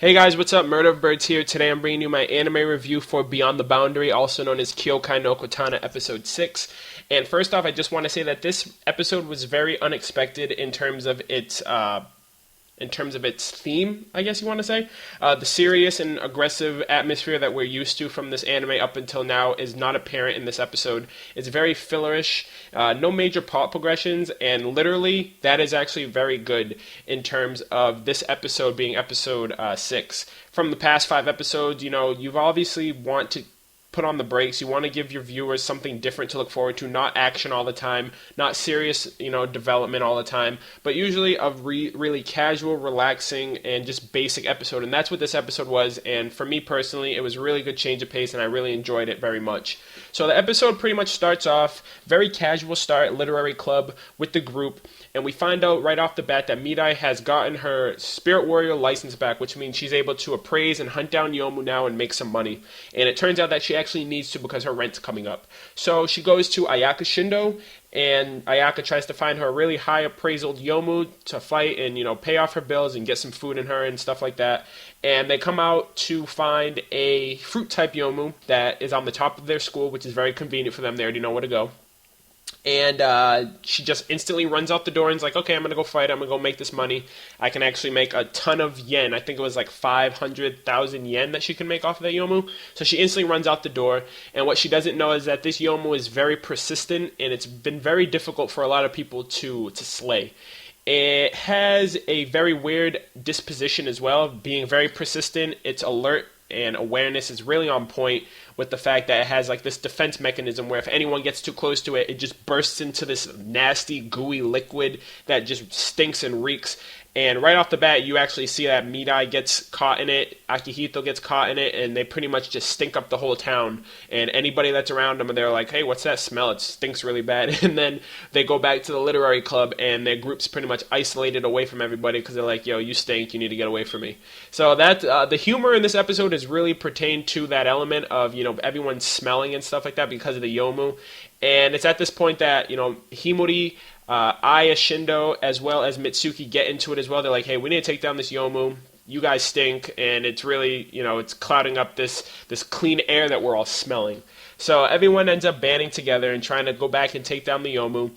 Hey guys, what's up? Murder of Birds here. Today I'm bringing you my anime review for Beyond the Boundary, also known as Kyokai no Katana Episode 6. And first off, I just want to say that this episode was very unexpected in terms of its theme, I guess you want to say. The serious and aggressive atmosphere that we're used to from this anime up until now is not apparent in this episode. It's very fillerish, no major plot progressions, and literally that is actually very good in terms of this episode being episode 6. From the past 5 episodes, you've obviously want to put on the brakes. You want to give your viewers something different to look forward to, not action all the time, not serious, development all the time, but usually a really casual, relaxing, and just basic episode. And that's what this episode was. And for me personally, it was a really good change of pace, and I really enjoyed it very much. So the episode pretty much starts off very casual start, literary club with the group, and we find out right off the bat that Midai has gotten her Spirit Warrior license back, which means she's able to appraise and hunt down Yomu now and make some money. And it turns out that she actually needs to because her rent's coming up. So she goes to Ayaka Shindo, and Ayaka tries to find her a really high appraisal Yomu to fight and, pay off her bills and get some food in her and stuff like that. And they come out to find a fruit type Yomu that is on the top of their school, which is very convenient for them. They already know where to go. And she just instantly runs out the door and is like, okay, I'm going to go fight. I'm going to go make this money. I can actually make a ton of yen. I think it was like 500,000 yen that she can make off of that Yomu. So she instantly runs out the door. And what she doesn't know is that this Yomu is very persistent, and it's been very difficult for a lot of people to slay. It has a very weird disposition as well, being very persistent. It's alert, and awareness is really on point with the fact that it has like this defense mechanism where if anyone gets too close to it, it just bursts into this nasty, gooey liquid that just stinks and reeks. And right off the bat, you actually see that Midai gets caught in it, Akihito gets caught in it, and they pretty much just stink up the whole town. And anybody that's around them, they're like, hey, what's that smell? It stinks really bad. And then they go back to the literary club, and their group's pretty much isolated away from everybody because they're like, yo, you stink, you need to get away from me. So that the humor in this episode is really pertained to that element of, everyone smelling and stuff like that because of the Yomu. And it's at this point that, Himuri, Aya Shindo, as well as Mitsuki get into it as well. They're like, hey, we need to take down this Yomu. You guys stink, and it's really, it's clouding up this clean air that we're all smelling. So everyone ends up banding together and trying to go back and take down the Yomu.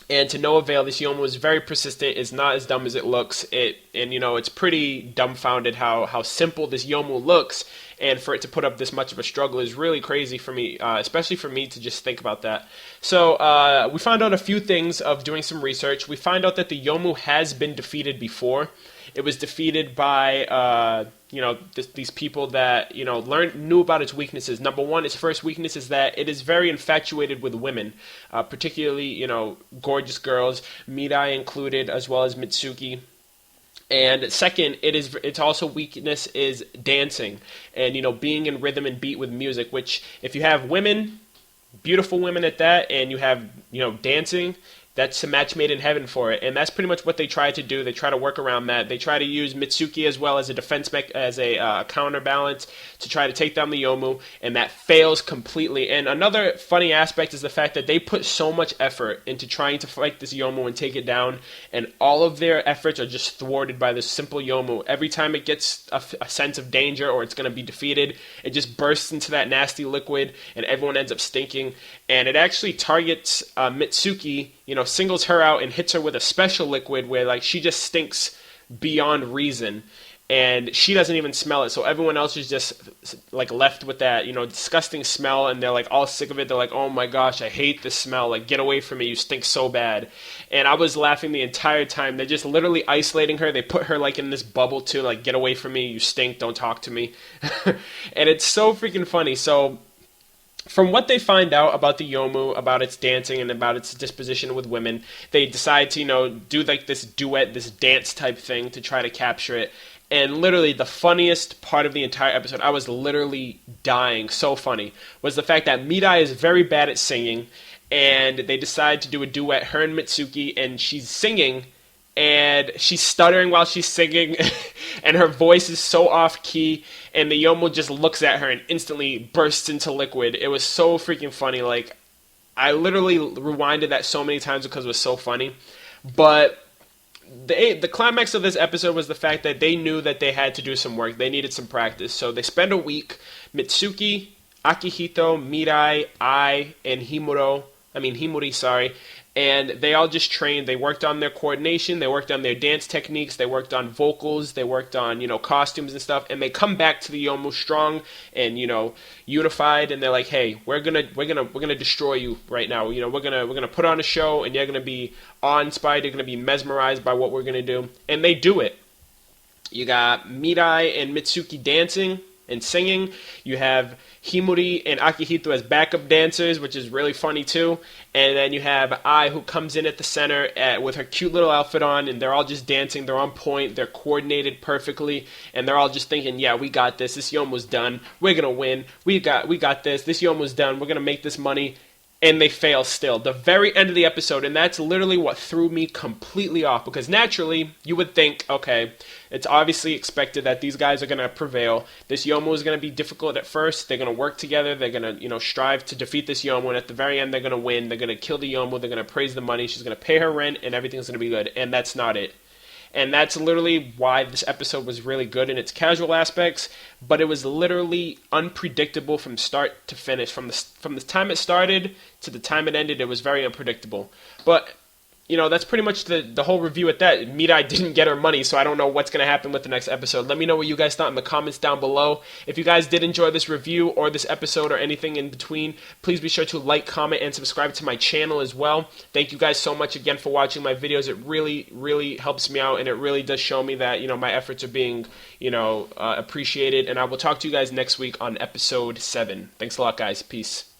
And to no avail, this Yomu is very persistent. It's not as dumb as it looks. It's pretty dumbfounded how simple this Yomu looks. And for it to put up this much of a struggle is really crazy for me, especially for me to just think about that. So we found out a few things of doing some research. We find out that the Yomu has been defeated before. It was defeated by, these people that, knew about its weaknesses. Number one, its first weakness is that it is very infatuated with women, particularly, gorgeous girls, Midai included, as well as Mitsuki. And second, its also weakness is dancing and, being in rhythm and beat with music, which if you have women, beautiful women at that, and you have, dancing, that's a match made in heaven for it. And that's pretty much what they try to do. They try to work around that. They try to use Mitsuki as well as a defense as a counterbalance to try to take down the Yomu, and that fails completely. And another funny aspect is the fact that they put so much effort into trying to fight this Yomu and take it down, and all of their efforts are just thwarted by this simple Yomu. Every time it gets a sense of danger or it's going to be defeated, it just bursts into that nasty liquid, and everyone ends up stinking. And it actually targets Mitsuki, singles her out and hits her with a special liquid where like she just stinks beyond reason, and she doesn't even smell it. So everyone else is just like left with that, disgusting smell, and they're like all sick of it. They're like, oh my gosh, I hate this smell. Like, get away from me. You stink so bad. And I was laughing the entire time. They're just literally isolating her. They put her like in this bubble too, like, get away from me. You stink. Don't talk to me. And it's so freaking funny. So from what they find out about the Yomu, about its dancing and about its disposition with women, they decide to, do like this duet, this dance type thing to try to capture it. And literally the funniest part of the entire episode, I was literally dying, so funny, was the fact that Midai is very bad at singing, and they decide to do a duet, her and Mitsuki, and she's singing, and she's stuttering while she's singing, and her voice is so off-key, and the Yomu just looks at her and instantly bursts into liquid. It was so freaking funny. Like, I literally rewinded that so many times because it was so funny. But the climax of this episode was the fact that they knew that they had to do some work. They needed some practice. So they spend a week. Mitsuki, Akihito, Mirai, Ai, and Himuri, sorry. And they all just trained. They worked on their coordination. They worked on their dance techniques. They worked on vocals. They worked on, costumes and stuff. And they come back to the Yomu strong and, unified. And they're like, hey, we're gonna destroy you right now. We're gonna put on a show, and you're gonna be awe-inspired. You're gonna be mesmerized by what we're gonna do. And they do it. You got Mirai and Mitsuki dancing and singing. You have Himuri and Akihito as backup dancers, which is really funny too. And then you have Ai, who comes in at the center with her cute little outfit on, and they're all just dancing. They're on point. They're coordinated perfectly, and they're all just thinking, "Yeah, we got this. This Yomu's done. We're gonna win. We got this. This Yomu's done. We're gonna make this money." And they fail still. The very end of the episode, and that's literally what threw me completely off, because naturally, you would think, okay, it's obviously expected that these guys are going to prevail. This Yomu is going to be difficult at first. They're going to work together. They're going to, strive to defeat this Yomu, and at the very end, they're going to win. They're going to kill the Yomu. They're going to praise the money. She's going to pay her rent, and everything's going to be good. And that's not it. And that's literally why this episode was really good in its casual aspects, but it was literally unpredictable from start to finish. From the time it started to the time it ended, it was very unpredictable. But that's pretty much the whole review at that. Mirai didn't get her money, so I don't know what's going to happen with the next episode. Let me know what you guys thought in the comments down below. If you guys did enjoy this review or this episode or anything in between, please be sure to like, comment, and subscribe to my channel as well. Thank you guys so much again for watching my videos. It really, really helps me out, and it really does show me that, my efforts are being, appreciated. And I will talk to you guys next week on episode 7. Thanks a lot, guys. Peace.